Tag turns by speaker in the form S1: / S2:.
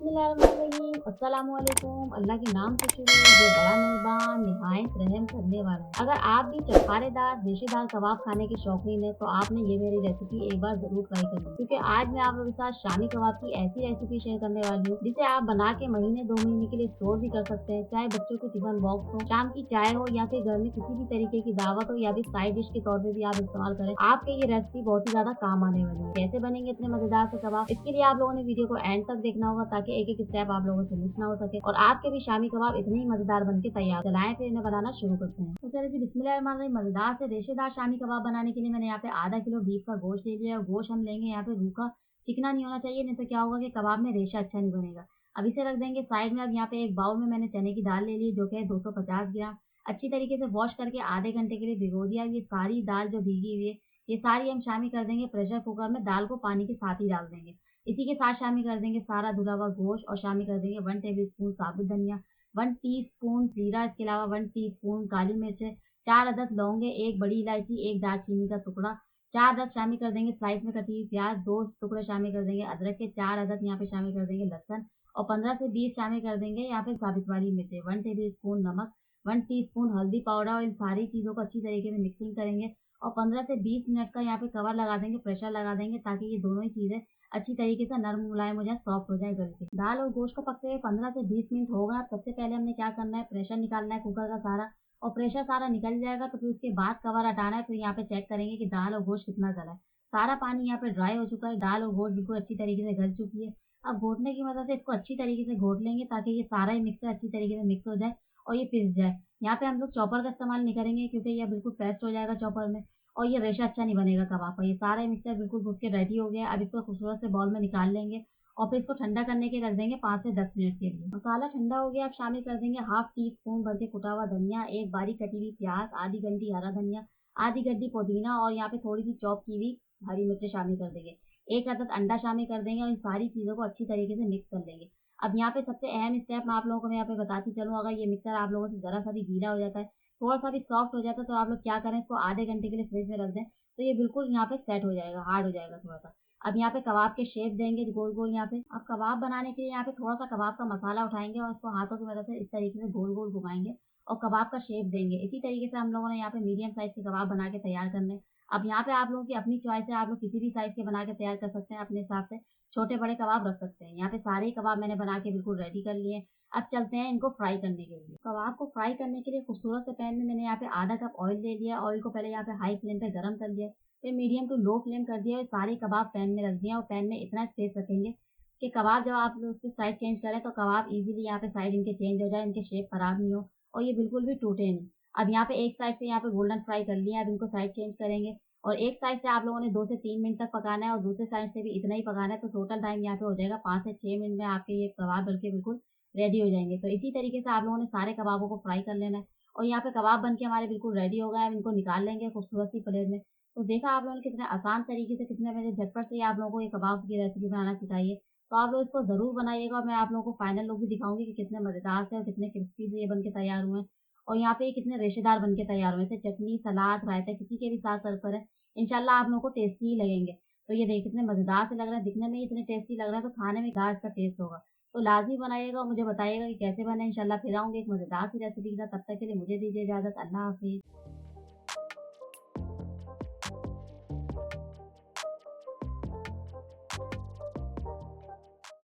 S1: बिस्मिल्लाहिर्रहमानिर्रहीम, अस्सलामुअलैकुम। अल्लाह के नाम से शुरू जो बड़ा मेहरबान निहायत रहम करने वाला है। अगर आप भी चटखारेदार रेशेदार कबाब खाने के शौकीन है तो आपने ये मेरी रेसिपी एक बार जरूर ट्राई करनी, क्योंकि आज मैं आप लोगों के साथ शामी कबाब की ऐसी रेसिपी शेयर करने वाली हूँ जिसे आप बना के महीने 2 महीने के लिए स्टोर भी कर सकते हैं। चाहे बच्चों के टिफिन बॉक्स हो, शाम की चाय हो, या फिर घर में किसी भी तरीके की दावत हो, या फिर साइड डिश के तौर पे भी आप इस्तेमाल करें, आपके ये रेसिपी बहुत ही ज्यादा काम आने वाली है। कैसे बनेंगे इतने मजेदार से कबाब, इसके लिए आप लोगों ने वीडियो को एंड तक देखना होगा ताकि एक एक स्टेप आप लोगों से मिस ना हो सके और आपके भी शामी कबाब इतने ही मजेदार बन के तैयार। चलाएं फिर इन्हें बनाना शुरू करते हैं। तो चलिए जी, बिस्मिल्लाहिर्रहमानिर्रहीम। मजेदार से रेशेदार शामी कबाब बनाने के लिए मैंने यहाँ पे आधा किलो बीफ का गोश्त ले लिया है। गोश्त हम लेंगे यहाँ पे रूखा, चिकना नहीं होना चाहिए, नहीं तो क्या होगा कि कबाब में रेशा अच्छा नहीं बनेगा। अब इसे रख देंगे साइड में। अब यहाँ पे एक बाउल में मैंने चने की दाल ले ली जो कि है 250 ग्राम। अच्छी तरीके से वॉश करके आधे घंटे के लिए भिगो दिया। ये सारी दाल जो भीगी हुई है, ये सारी हम शामी कर देंगे प्रेशर कुकर में। दाल को पानी के साथ ही डाल देंगे। इसी के साथ शामिल कर देंगे सारा धुला हुआ गोश्त और शामिल कर देंगे 1 टेबलस्पून साबुत धनिया, 1 टीस्पून जीरा, इसके अलावा 1 टीस्पून काली मिर्च, 4 अदद लौंगे, 1 बड़ी इलायची, 1 दालचीनी का टुकड़ा, 4 अदद शामिल कर देंगे स्लाइस में कटी हुई प्याज, 2 टुकड़े शामिल कर देंगे अदरक के, 4 अदद यहाँ पे शामिल कर देंगे लहसुन और 15 से 20 शामिल कर देंगे यहाँ पे साबित वाली मिर्चें, 1 टेबलस्पून नमक, 1 टीस्पून हल्दी पाउडर। और इन सारी चीज़ों को अच्छी तरीके से मिक्सिंग करेंगे और 15 से 20 मिनट का यहाँ पे कवर लगा देंगे, प्रेशर लगा देंगे ताकि ये दोनों ही चीज़ें अच्छी तरीके से नरम मुलायम हो जाए, सॉफ्ट हो जाए गल के। दाल और गोश्त को पकते हुए 15 से 20 मिनट हो गए। अब सबसे पहले हमने क्या करना है, प्रेशर निकालना है कुकर का सारा, और प्रेशर सारा निकल जाएगा तो फिर उसके बाद कवर हटाना है। फिर यहाँ पे चेक करेंगे कि दाल और गोश्त कितना गला है। सारा पानी यहाँ पे ड्राई हो चुका है, दाल और गोश्त बिल्कुल अच्छी तरीके से गल चुकी है। अब घोटने की मदद से इसको अच्छी तरीके से घोट लेंगे ताकि ये सारा ही मिक्सर अच्छी तरीके से मिक्स हो जाए और ये पिस जाए। यहाँ पे हम लोग चॉपर का इस्तेमाल नहीं करेंगे क्योंकि ये बिल्कुल पेस्ट हो जाएगा चॉपर में और ये रेशा अच्छा नहीं बनेगा कबाब का। ये सारा मिक्सचर बिल्कुल घुट के रेडी हो गया। अब इसको खूबसूरत से बॉल में निकाल लेंगे और फिर इसको ठंडा करने के रख देंगे 5 से 10 मिनट के लिए। मसाला ठंडा हो गया। अब शामिल कर देंगे हाफ टी स्पून भर के कुटा हुआ धनिया, एक बारीक कटी हुई प्याज, आधी गड्डी हरा धनिया, आधी गड्डी पुदीना और यहाँ पे थोड़ी सी चॉप की हुई हरी मिर्च शामिल कर देंगे। एक अदद अंडा शामिल कर देंगे और इन सारी चीज़ों को अच्छी तरीके से मिक्स कर लेंगे। अब यहाँ पे सबसे अहम स्टेप मैं आप लोगों को मैं यहाँ पे बताती चलूँ, अगर ये मिक्सर आप लोगों से ज़रा सा भी गीला हो जाता है, थोड़ा सा भी सॉफ्ट हो जाता है, तो आप लोग क्या करें, इसको आधे घंटे के लिए फ्रिज में रख दें तो ये बिल्कुल यहाँ पे सेट हो जाएगा, हार्ड हो जाएगा थोड़ा सा। अब यहाँ पे कबाब के शेप देंगे गोल गोल यहाँ पे। अब कबाब बनाने के लिए यहाँ पे थोड़ा सा कबाब का मसाला उठाएंगे और उसको हाथों की मदद से इस तरीके से गोल गोल घुमाएंगे और कबाब का शेप देंगे। इसी तरीके से हम लोगों ने यहाँ पे मीडियम साइज के कबाब बना के तैयार करने हैं। अब यहाँ पे आप लोगों की अपनी चॉइस है, आप लोग किसी भी साइज के बना के तैयार कर सकते हैं, अपने हिसाब से छोटे बड़े कबाब रख सकते हैं। यहाँ पे सारे ही कबाब मैंने बना के बिल्कुल रेडी कर लिए। अब चलते हैं इनको फ्राई करने के लिए। कबाब को फ्राई करने के लिए खूबसूरत से पैन में मैंने यहाँ पे आधा कप ऑयल ले लिया। ऑयल को पहले यहाँ पे हाई फ्लेम पे गरम कर लिया, फिर मीडियम टू लो फ्लेम कर दिया और सारे कबाब पैन में रख दिया। और पैन में इतना स्पेस रखेंगे कि कबाब जब आप लोग उसकी साइड चेंज करें तो कबाब इजीली यहाँ पे साइड इनके चेंज हो जाए, इनके शेप खराब नहीं हो और ये बिल्कुल भी टूटे नहीं। अब यहाँ पे एक साइड से यहाँ पे गोल्डन फ्राई कर लिया। अब इनको साइड चेंज करेंगे और एक साइड से आप लोगों ने 2 से 3 मिनट तक पकाना है और दूसरे साइड से भी इतना ही पकाना है। तो टोटल टाइम यहाँ पे हो जाएगा 5 से 6 मिनट में आपके ये कबाब बन के बिल्कुल रेडी हो जाएंगे। तो इसी तरीके से आप लोगों ने सारे कबाबों को फ्राई कर लेना है और यहाँ पे कबाब बन के हमारे बिल्कुल रेडी हो गए। अब इनको निकाल लेंगे खूबसूरत सी प्लेट में। तो देखा आप लोगों ने कितने आसान तरीके से, कितने मेरे झटपट से ही आप लोगों को ये कबाब की रेसिपी बनाना सिखाई है। तो आप लोग इसको ज़रूर बनाइएगा और मैं आप लोगों को फाइनल लुक भी दिखाऊंगी कि कितने मज़ेदार से और कितने क्रिस्पी से ये बन के तैयार हुए हैं और यहाँ पे ये कितने रेशेदार बन के तैयार हुए हैं। चटनी, सलाद, रायता किसी के भी साथ सर्व करें, इंशाल्लाह आप लोगों को टेस्टी ही लगेंगे। तो ये देखिए कितने मज़ेदार से लग रहे हैं, दिखने में ही इतने टेस्टी लग रहा है, तो खाने में क्या इसका टेस्ट होगा। तो लाज़मी बनाइएगा और मुझे बताइएगा कि कैसे बने। इंशाल्लाह फिर आऊँगी एक मज़ेदार सी रेसिपी के साथ। तब तक के लिए मुझे दीजिए इजाज़त। अल्लाह हाफ़िज़।